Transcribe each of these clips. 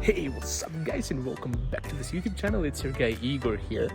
Hey, what's up guys, and welcome back to this YouTube channel. It's your guy Igor here.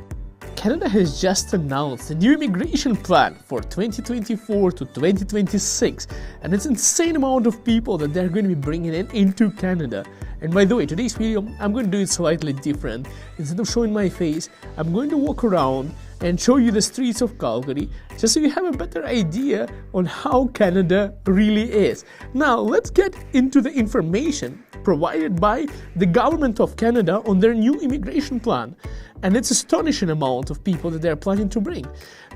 Canada has just announced a new immigration plan for 2024 to 2026, and it's an insane amount of people that they're going to be bringing into Canada. And by the way, today's video, I'm going to do it slightly different. Instead of showing my face, I'm going to walk around and show you the streets of Calgary, just so you have a better idea on how Canada really is. Now, let's get into the information provided by the government of Canada on their new immigration plan. And it's astonishing amount of people that they're planning to bring.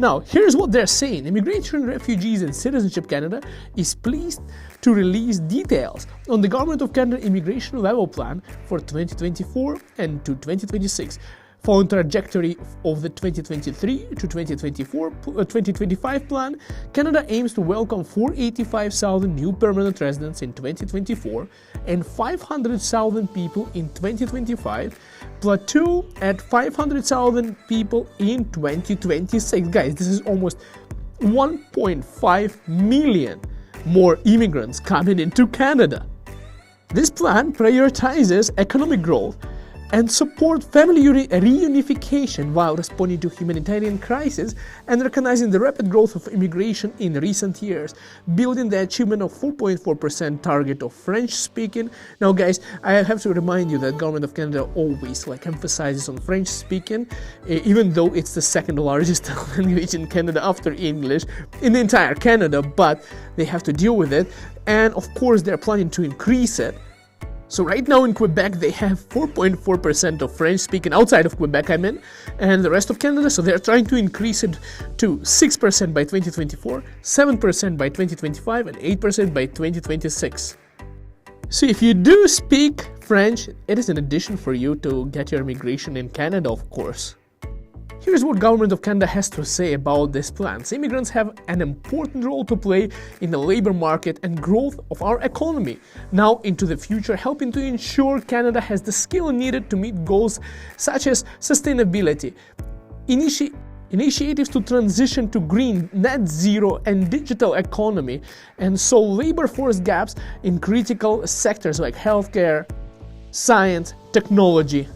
Now, here's what they're saying. Immigration, Refugees and Citizenship Canada is pleased to release details on the Government of Canada Immigration Level Plan for 2024 and to 2026. Following trajectory of the 2023 to 2025 plan, Canada aims to welcome 485,000 new permanent residents in 2024 and 500,000 people in 2025, plateau at 500,000 people in 2026. Guys, this is almost 1.5 million more immigrants coming into Canada. This plan prioritizes economic growth and support family reunification while responding to humanitarian crisis and recognizing the rapid growth of immigration in recent years, building the achievement of 4.4% target of French speaking. Now guys, I have to remind you that Government of Canada always emphasizes on French speaking, even though it's the second largest language in Canada after English in the entire Canada, but they have to deal with it, and of course they're planning to increase it. So right now in Quebec, they have 4.4% of French speaking, outside of Quebec I mean, and the rest of Canada, so they're trying to increase it to 6% by 2024, 7% by 2025, and 8% by 2026. So if you do speak French, it is an addition for you to get your immigration in Canada, of course. Here's what Government of Canada has to say about this plan. Immigrants have an important role to play in the labor market and growth of our economy now into the future, helping to ensure Canada has the skill needed to meet goals such as sustainability, initiatives to transition to green, net zero and digital economy, and solve labor force gaps in critical sectors like healthcare, science, technology,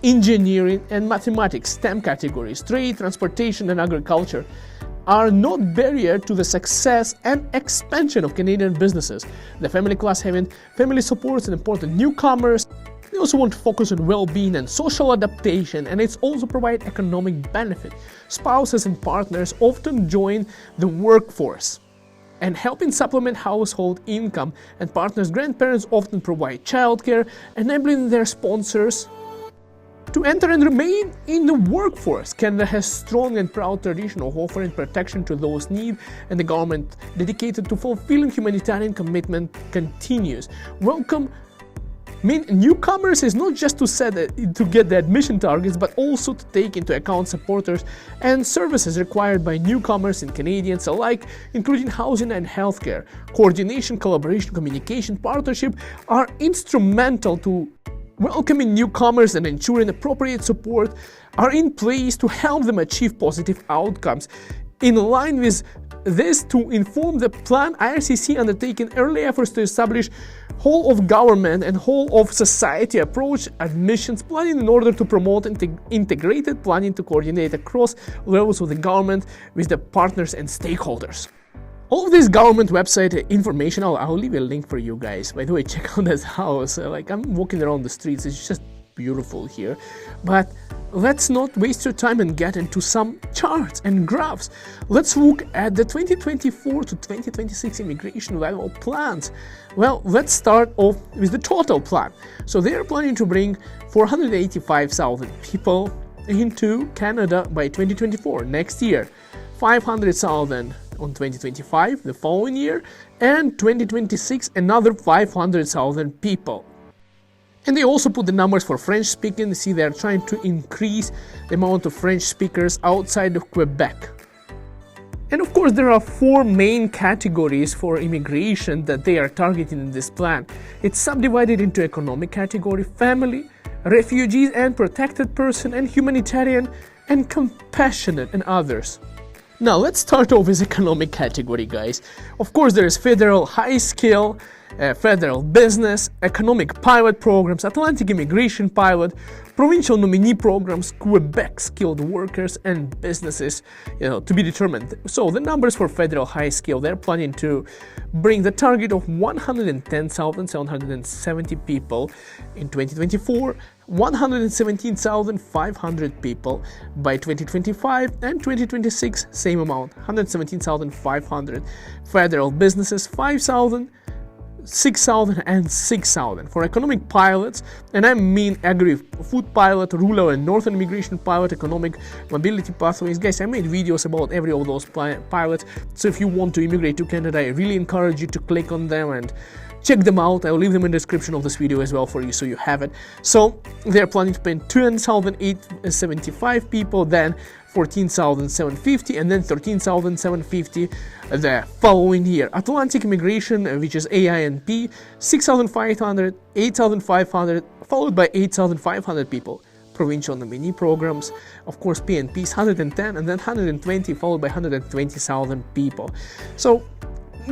engineering and mathematics, STEM categories, trade, transportation and agriculture are not barrier to the success and expansion of Canadian businesses. The family class having family supports an important newcomers. They also want to focus on well-being and social adaptation, and it's also provide economic benefit. Spouses and partners often join the workforce and helping supplement household income, and partners' grandparents often provide childcare, enabling their sponsors to enter and remain in the workforce. Canada has strong and proud tradition of offering protection to those in need, and the government dedicated to fulfilling humanitarian commitment continues. Welcome newcomers is not just to get the admission targets, but also to take into account supporters and services required by newcomers and Canadians alike, including housing and healthcare. Coordination, collaboration, communication, partnership are instrumental to welcoming newcomers and ensuring appropriate support are in place to help them achieve positive outcomes. In line with this, to inform the plan, IRCC undertaken early efforts to establish whole of government and whole of society approach admissions planning in order to promote integrated planning to coordinate across levels of the government with the partners and stakeholders. All of this government website information, I'll leave a link for you guys. By the way, check out this house. I'm walking around the streets, it's just beautiful here. But let's not waste your time and get into some charts and graphs. Let's look at the 2024 to 2026 immigration level plans. Well, let's start off with the total plan. So they are planning to bring 485,000 people into Canada by 2024, next year, 500,000 on 2025, the following year, and 2026 another 500,000 people. And they also put the numbers for French speaking. See, they're trying to increase the amount of French speakers outside of Quebec. And of course there are four main categories for immigration that they are targeting in this plan. It's subdivided into economic category, family, refugees and protected person, and humanitarian and compassionate and others. Now let's start off with economic category, guys. Of course there is federal, high skill federal business, economic pilot programs, Atlantic immigration pilot, provincial nominee programs, Quebec skilled workers, and businesses, to be determined. So the numbers for federal high skill, they're planning to bring the target of 110,770 people in 2024, 117,500 people by 2025, and 2026 same amount, 117,500. Federal businesses 5,000, 6,000 and 6,000 for economic pilots, and I mean agri-food pilot, rural and northern immigration pilot, economic mobility pathways. Guys, I made videos about every of those pilots, so if you want to immigrate to Canada, I really encourage you to click on them and check them out. I will leave them in the description of this video as well for you, so you have it. So they're planning to pay 10,875 people, then 14,750, and then 13,750 the following year. Atlantic immigration, which is AINP, 6,500, 8,500, followed by 8,500 people. Provincial nominee programs, of course, PNPs 110, and then 120, followed by 120,000 people. So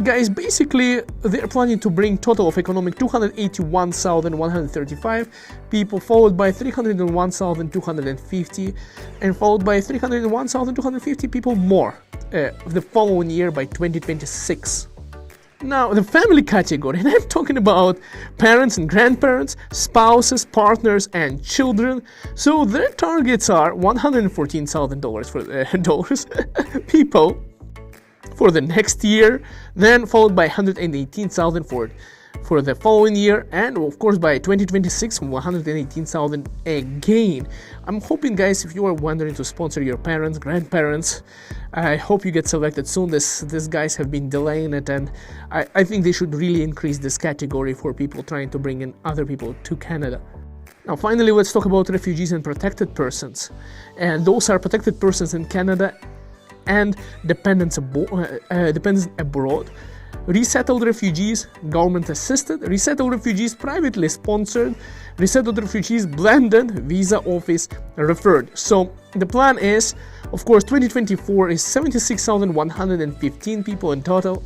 guys, basically they're planning to bring total of economic 281,135 people, followed by 301,250, and followed by 301,250 people more the following year by 2026. Now, the family category, and I'm talking about parents and grandparents, spouses, partners, and children. So their targets are $114,000 for dollars people for the next year, then followed by 118,000 for the following year, and of course by 2026 118,000 again. I'm hoping, guys, if you are wondering to sponsor your parents, grandparents, I hope you get selected soon. These guys have been delaying it, and I think they should really increase this category for people trying to bring in other people to Canada. Now finally, let's talk about refugees and protected persons, and those are protected persons in Canada and dependents abroad, resettled refugees, government assisted, resettled refugees, privately sponsored, resettled refugees, blended, visa office referred. So the plan is, of course, 2024 is 76,115 people in total,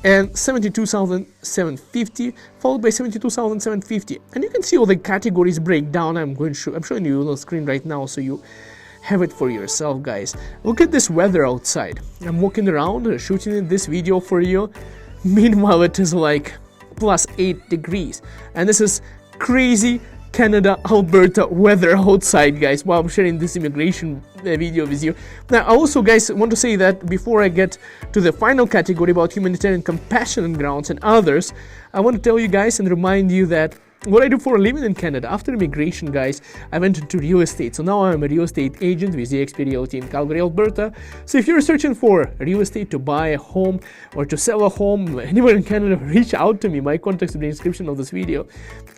and 72,750, followed by 72,750. And you can see all the categories break down. I'm showing you on the screen right now, so you have it for yourself, guys. Look at this weather outside. I'm walking around shooting this video for you. Meanwhile, it is like +8 degrees, and this is crazy Canada, Alberta weather outside, guys, while I'm sharing this immigration video with you. Now, I also, guys, want to say that before I get to the final category about humanitarian compassion and grounds and others, I want to tell you guys and remind you that what I do for a living in Canada. After immigration, guys, I went into real estate. So now I'm a real estate agent with eXp Realty in Calgary, Alberta. So if you're searching for real estate to buy a home or to sell a home anywhere in Canada, reach out to me. My contacts in the description of this video.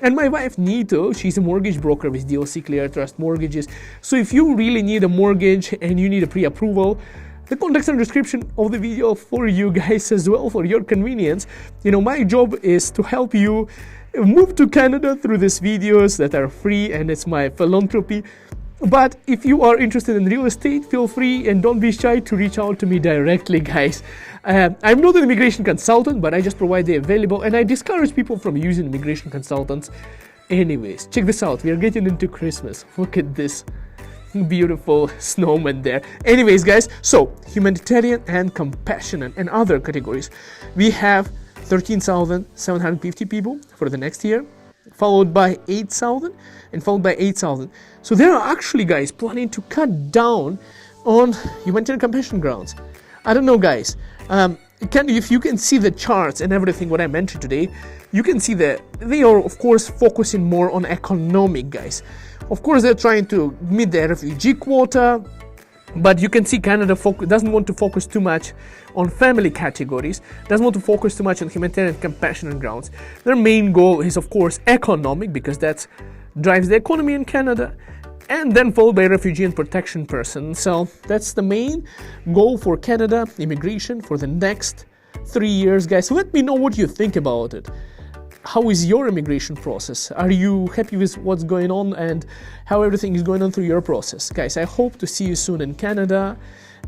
And my wife, Nito, she's a mortgage broker with DLC Clear Trust Mortgages. So if you really need a mortgage and you need a pre-approval, the contacts in the description of the video for you guys as well, for your convenience. My job is to help you move to Canada through these videos that are free, and it's my philanthropy. But if you are interested in real estate, feel free and don't be shy to reach out to me directly, guys. I'm not an immigration consultant, but I just provide the available, and I discourage people from using immigration consultants. Anyways, check this out. We are getting into Christmas. Look at this beautiful snowman there. Anyways, guys, so humanitarian and compassionate and other categories. We have 13,750 people for the next year, followed by 8,000, and followed by 8,000. So they're actually, guys, planning to cut down on humanitarian compassion grounds. I don't know, guys. If you can see the charts and everything what I mentioned today, you can see that they are, of course, focusing more on economic, guys. Of course, they're trying to meet the refugee quota, but you can see Canada doesn't want to focus too much on family categories, doesn't want to focus too much on humanitarian compassionate grounds. Their main goal is, of course, economic, because that drives the economy in Canada, and then followed by refugee and protection person. So that's the main goal for Canada immigration for the next 3 years, guys. So let me know what you think about it. How is your immigration process? Are you happy with what's going on and how everything is going on through your process? Guys, I hope to see you soon in Canada.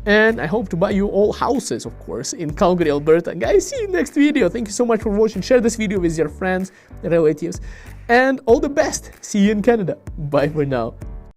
And I hope to buy you all houses, of course, in Calgary, Alberta. Guys, see you next video. Thank you so much for watching. Share this video with your friends, relatives, and all the best. See you in Canada. Bye for now.